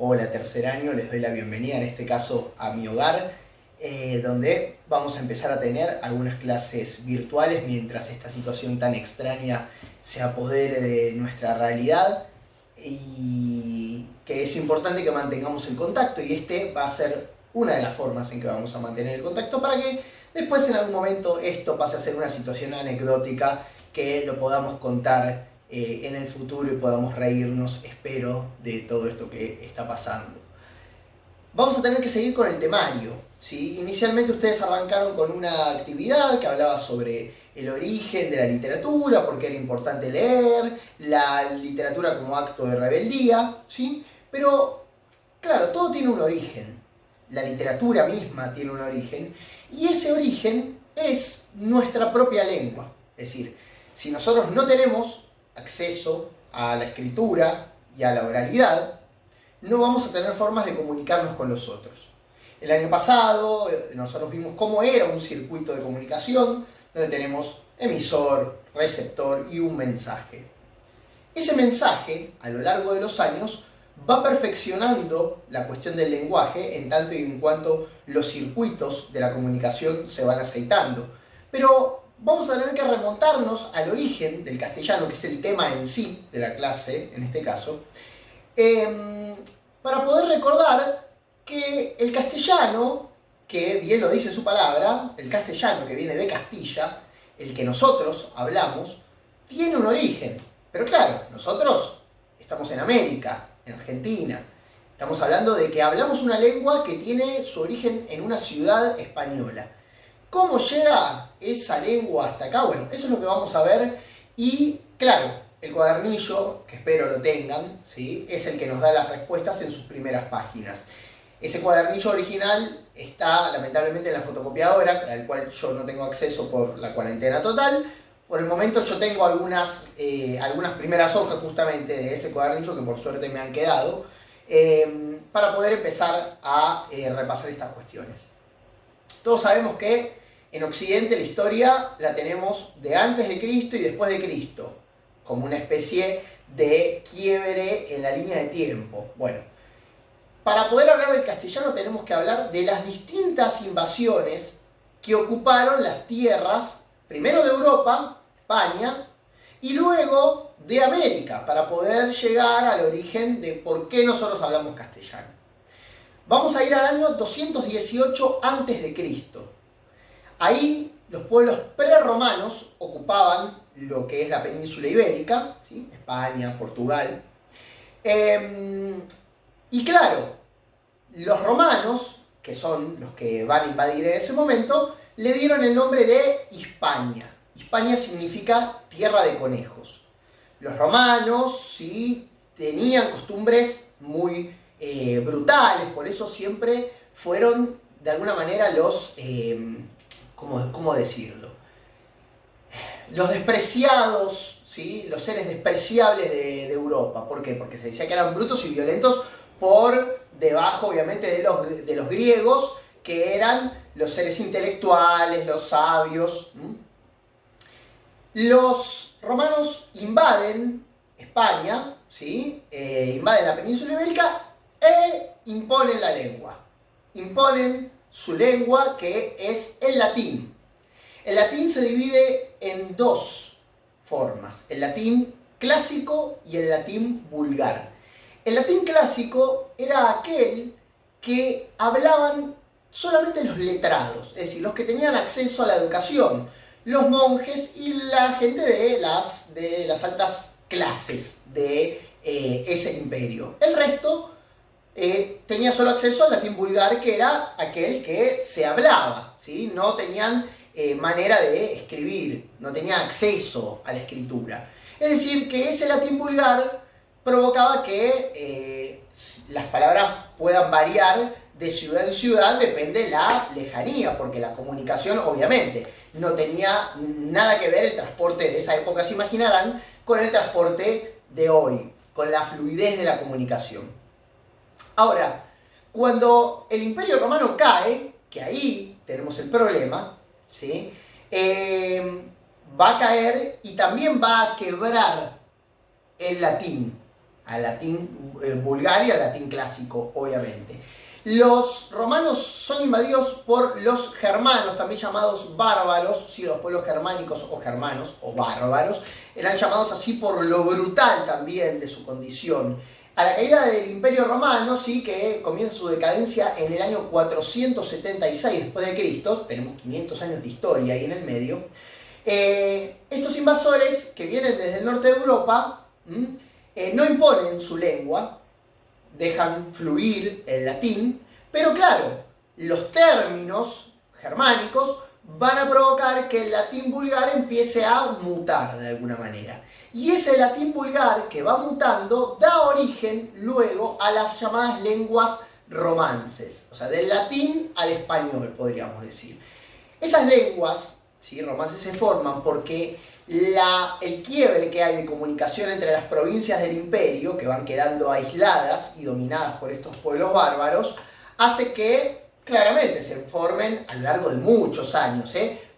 Hola tercer año, les doy la bienvenida en este caso a mi hogar, donde vamos a empezar a tener algunas clases virtuales mientras esta situación tan extraña se apodere de nuestra realidad, y que es importante que mantengamos el contacto, y este va a ser una de las formas en que vamos a mantener el contacto para que después en algún momento esto pase a ser una situación anecdótica que lo podamos contar en el futuro y podamos reírnos, espero, de todo esto que está pasando. Vamos a tener que seguir con el temario, ¿sí? Inicialmente ustedes arrancaron con una actividad que hablaba sobre el origen de la literatura, por qué era importante leer, la literatura como acto de rebeldía, ¿sí? Pero, claro, todo tiene un origen. La literatura misma tiene un origen, y ese origen es nuestra propia lengua. Es decir, si nosotros no tenemos acceso a la escritura y a la oralidad, no vamos a tener formas de comunicarnos con los otros. El año pasado nosotros vimos cómo era un circuito de comunicación, donde tenemos emisor, receptor y un mensaje. Ese mensaje, a lo largo de los años, va perfeccionando la cuestión del lenguaje en tanto y en cuanto los circuitos de la comunicación se van aceitando. Pero vamos a tener que remontarnos al origen del castellano, que es el tema en sí de la clase, en este caso, para poder recordar que el castellano, que bien lo dice su palabra, el castellano que viene de Castilla, el que nosotros hablamos, tiene un origen. Pero claro, nosotros estamos en América, en Argentina. Estamos hablando de que hablamos una lengua que tiene su origen en una ciudad española. ¿Cómo llega esa lengua hasta acá? Bueno, eso es lo que vamos a ver. Y claro, el cuadernillo, que espero lo tengan, ¿sí?, es el que nos da las respuestas en sus primeras páginas. Ese cuadernillo original está lamentablemente en la fotocopiadora, al cual yo no tengo acceso por la cuarentena total. Por el momento yo tengo algunas primeras hojas justamente de ese cuadernillo que por suerte me han quedado, para poder empezar a repasar estas cuestiones. Todos sabemos que en Occidente la historia la tenemos de antes de Cristo y después de Cristo, como una especie de quiebre en la línea de tiempo. Bueno, para poder hablar del castellano tenemos que hablar de las distintas invasiones que ocuparon las tierras, primero de Europa, España, y luego de América, para poder llegar al origen de por qué nosotros hablamos castellano. Vamos a ir al año 218 a.C. Ahí los pueblos prerromanos ocupaban lo que es la península ibérica, ¿sí?, España, Portugal. Y claro, los romanos, que son los que van a invadir en ese momento, le dieron el nombre de Hispania. Hispania significa tierra de conejos. Los romanos sí tenían costumbres muy brutales, por eso siempre fueron de alguna manera los, ¿cómo decirlo?, los despreciados, ¿sí?, los seres despreciables de Europa. ¿Por qué? Porque se decía que eran brutos y violentos por debajo, obviamente, de los griegos, que eran los seres intelectuales, los sabios. Los romanos invaden España, ¿sí?, invaden la península ibérica e imponen la lengua. Imponen su lengua, que es el latín. El latín se divide en dos formas: el latín clásico y el latín vulgar. El latín clásico era aquel que hablaban solamente los letrados, es decir, los que tenían acceso a la educación, los monjes y la gente de las altas clases de ese imperio. El resto tenía solo acceso al latín vulgar, que era aquel que se hablaba, ¿sí? No tenían manera de escribir, no tenían acceso a la escritura. Es decir, que ese latín vulgar provocaba que las palabras puedan variar de ciudad en ciudad, depende de la lejanía, porque la comunicación obviamente no tenía nada que ver el transporte de esa época, se imaginarán, con el transporte de hoy, con la fluidez de la comunicación. Ahora, cuando el Imperio Romano cae, que ahí tenemos el problema, ¿sí?, va a caer y también va a quebrar el latín. al latín vulgar y al latín clásico, obviamente. Los romanos son invadidos por los germanos, también llamados bárbaros, ¿sí? Los pueblos germánicos o germanos o bárbaros eran llamados así por lo brutal también de su condición. A la caída del Imperio Romano, sí, que comienza su decadencia en el año 476 después de Cristo, tenemos 500 años de historia ahí en el medio. Estos invasores que vienen desde el norte de Europa no imponen su lengua, dejan fluir el latín, pero claro, los términos germánicos van a provocar que el latín vulgar empiece a mutar de alguna manera. Y ese latín vulgar que va mutando da origen luego a las llamadas lenguas romances, o sea, del latín al español, podríamos decir. Esas lenguas, ¿sí?, romances, se forman porque el quiebre que hay de comunicación entre las provincias del imperio, que van quedando aisladas y dominadas por estos pueblos bárbaros, hace que claramente se formen a lo largo de muchos años,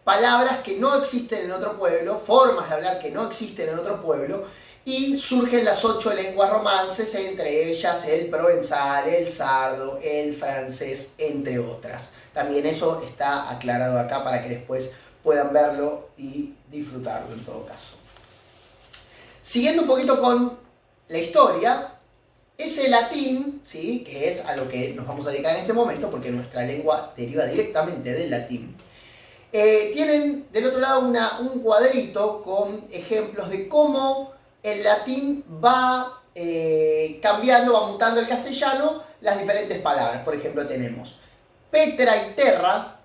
palabras que no existen en otro pueblo, formas de hablar que no existen en otro pueblo, y surgen las 8 lenguas romances, entre ellas el provenzal, el sardo, el francés, entre otras. También eso está aclarado acá para que después puedan verlo y disfrutarlo en todo caso. Siguiendo un poquito con la historia, ese latín, ¿sí?, que es a lo que nos vamos a dedicar en este momento, porque nuestra lengua deriva directamente del latín, tienen del otro lado un cuadrito con ejemplos de cómo el latín va cambiando, va mutando el castellano, las diferentes palabras. Por ejemplo, tenemos petra y terra,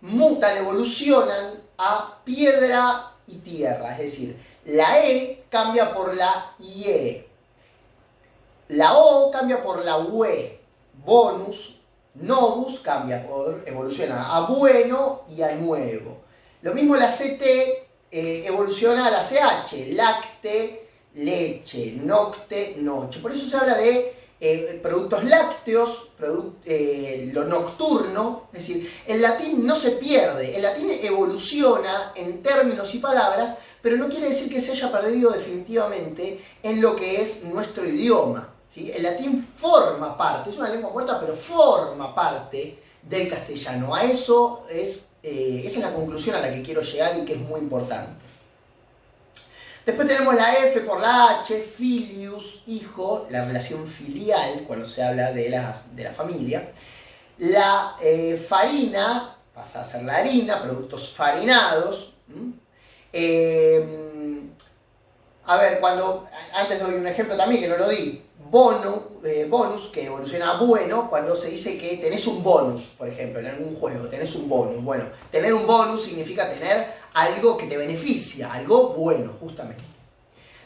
mutan, evolucionan a piedra y tierra, es decir, la E cambia por la IE, la O cambia por la UE, bonus, novus evoluciona a bueno y a nuevo. Lo mismo la CT evoluciona a la CH, lacte, leche, nocte, noche. Por eso se habla de productos lácteos, lo nocturno, es decir, el latín no se pierde, el latín evoluciona en términos y palabras, pero no quiere decir que se haya perdido definitivamente en lo que es nuestro idioma, ¿sí? El latín forma parte, es una lengua muerta, pero forma parte del castellano. A eso esa es la conclusión a la que quiero llegar y que es muy importante. Después tenemos la F por la H, filius, hijo, la relación filial, cuando se habla de la familia. La farina pasa a ser la harina, productos farinados. A ver, antes doy un ejemplo también que no lo di. Bonus, que evoluciona a bueno, cuando se dice que tenés un bonus, por ejemplo, en algún juego, tenés un bonus. Bueno, tener un bonus significa tener algo que te beneficia, algo bueno, justamente.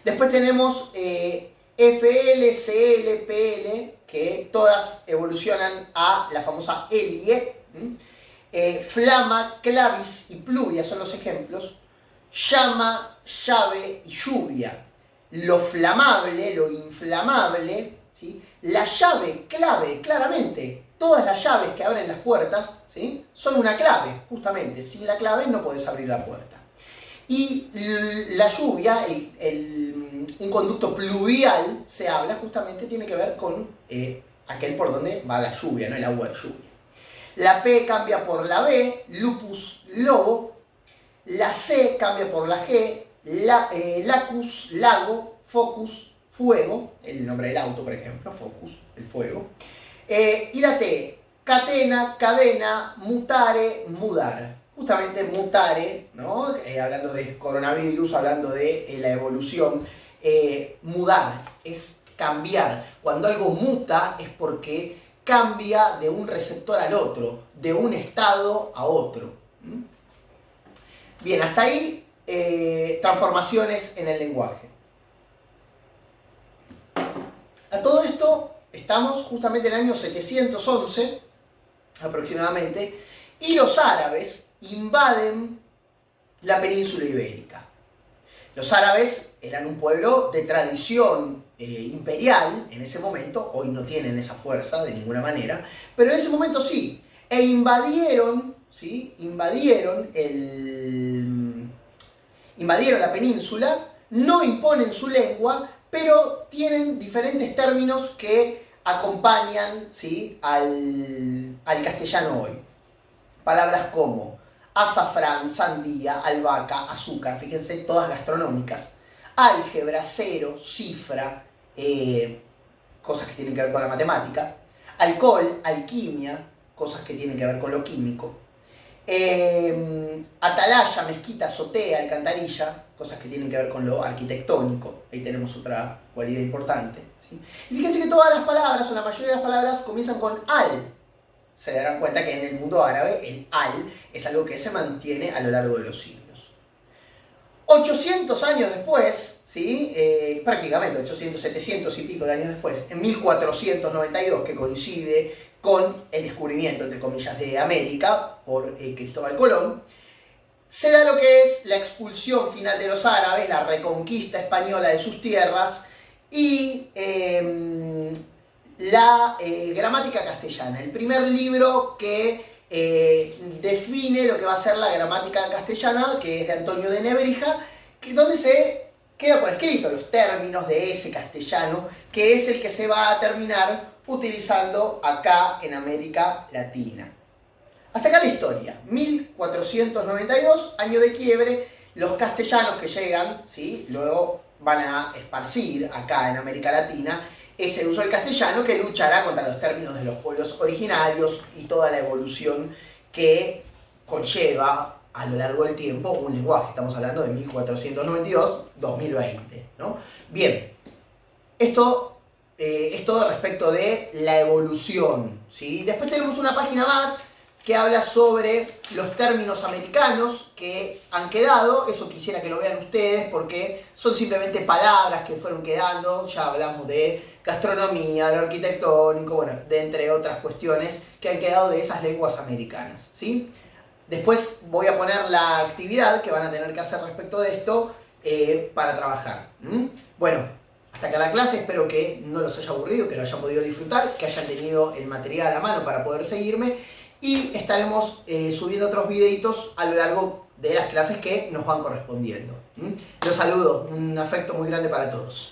Después tenemos FL, CL, PL, que todas evolucionan a la famosa elie. Flama, clavis y pluvia son los ejemplos. Llama, llave y lluvia. Lo flamable, lo inflamable, ¿sí? La llave, clave, claramente. Todas las llaves que abren las puertas, ¿sí?, son una clave, justamente. Sin la clave no podés abrir la puerta. Y la lluvia, un conducto pluvial, se habla, justamente tiene que ver con aquel por donde va la lluvia, ¿no?, el agua de lluvia. La P cambia por la B, lupus, lobo. La C cambia por la G, lacus, lago, focus, fuego, el nombre del auto, por ejemplo, focus, el fuego. Y la T, catena, cadena, mutare, mudar. Justamente mutare, ¿no?, hablando de coronavirus, hablando de la evolución, mudar es cambiar. Cuando algo muta es porque cambia de un receptor al otro, de un estado a otro. Bien, hasta ahí transformaciones en el lenguaje. A todo esto estamos justamente en el año 711 aproximadamente, y los árabes invaden la península ibérica. Los árabes eran un pueblo de tradición imperial en ese momento, hoy no tienen esa fuerza de ninguna manera, pero en ese momento sí, e invadieron, ¿sí?, invadieron la península, no imponen su lengua, pero tienen diferentes términos que acompañan, ¿sí?, al castellano hoy. Palabras como azafrán, sandía, albahaca, azúcar, fíjense, todas gastronómicas. Álgebra, cero, cifra, cosas que tienen que ver con la matemática. Alcohol, alquimia, cosas que tienen que ver con lo químico. Atalaya, mezquita, azotea, alcantarilla, cosas que tienen que ver con lo arquitectónico. Ahí tenemos otra cualidad importante, ¿sí? Y fíjense que todas las palabras, o la mayoría de las palabras, comienzan con al. Se darán cuenta que en el mundo árabe el al es algo que se mantiene a lo largo de los siglos. 800 años después, ¿sí? Prácticamente 800, 700 y pico de años después, en 1492, que coincide con el descubrimiento, entre comillas, de América por Cristóbal Colón, se da lo que es la expulsión final de los árabes, la reconquista española de sus tierras y la gramática castellana, el primer libro que define lo que va a ser la gramática castellana, que es de Antonio de Nebrija, donde se queda por escrito los términos de ese castellano, que es el que se va a terminar utilizando acá en América Latina. Hasta acá la historia. 1492, año de quiebre, los castellanos que llegan, ¿sí?, luego van a esparcir acá en América Latina ese uso del castellano, que luchará contra los términos de los pueblos originarios y toda la evolución que conlleva a lo largo del tiempo un lenguaje. Estamos hablando de 1492-2020, ¿no? Bien, esto es todo respecto de la evolución, ¿sí? Después tenemos una página más que habla sobre los términos americanos que han quedado. Eso quisiera que lo vean ustedes porque son simplemente palabras que fueron quedando. Ya hablamos de gastronomía, de lo arquitectónico, bueno, de entre otras cuestiones que han quedado de esas lenguas americanas, ¿sí? Después voy a poner la actividad que van a tener que hacer respecto de esto para trabajar. Bueno, hasta acá la clase, espero que no los haya aburrido, que lo hayan podido disfrutar, que hayan tenido el material a mano para poder seguirme, y estaremos subiendo otros videitos a lo largo de las clases que nos van correspondiendo. Los saludo, un afecto muy grande para todos.